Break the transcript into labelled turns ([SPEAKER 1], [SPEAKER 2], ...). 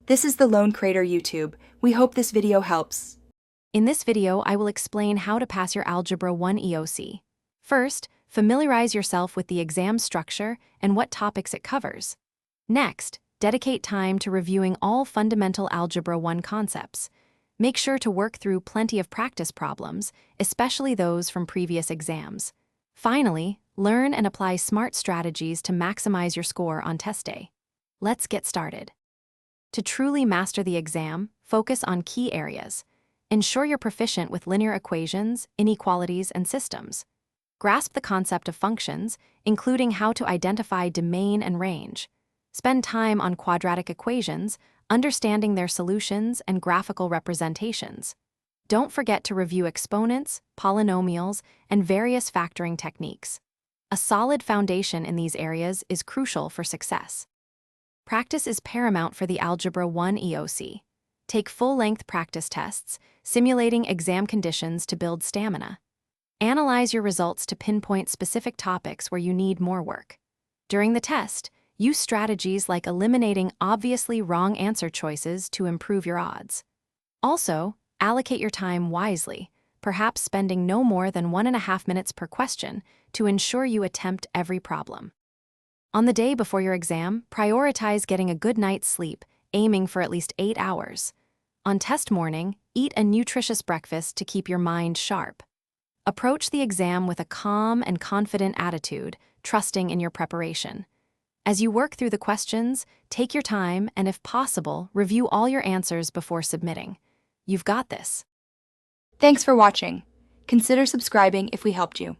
[SPEAKER 1] This is the Lone Crater YouTube. We hope this video helps.
[SPEAKER 2] In this video, I will explain how to pass your Algebra 1 EOC. First, familiarize yourself with the exam structure and what topics it covers. Next, dedicate time to reviewing all fundamental Algebra 1 concepts. Make sure to work through plenty of practice problems, especially those from previous exams. Finally, learn and apply smart strategies to maximize your score on test day. Let's get started. To truly master the exam, focus on key areas. Ensure you're proficient with linear equations, inequalities, and systems. Grasp the concept of functions, including how to identify domain and range. Spend time on quadratic equations, understanding their solutions and graphical representations. Don't forget to review exponents, polynomials, and various factoring techniques. A solid foundation in these areas is crucial for success. Practice is paramount for the Algebra 1 EOC. Take full-length practice tests, simulating exam conditions to build stamina. Analyze your results to pinpoint specific topics where you need more work. During the test, use strategies like eliminating obviously wrong answer choices to improve your odds. Also, allocate your time wisely, perhaps spending no more than 1.5 minutes per question to ensure you attempt every problem. On the day before your exam, prioritize getting a good night's sleep, aiming for at least 8 hours. On test morning, eat a nutritious breakfast to keep your mind sharp. Approach the exam with a calm and confident attitude, trusting in your preparation. As you work through the questions, take your time and, if possible, review all your answers before submitting. You've got this.
[SPEAKER 1] Thanks for watching. Consider subscribing if we helped you.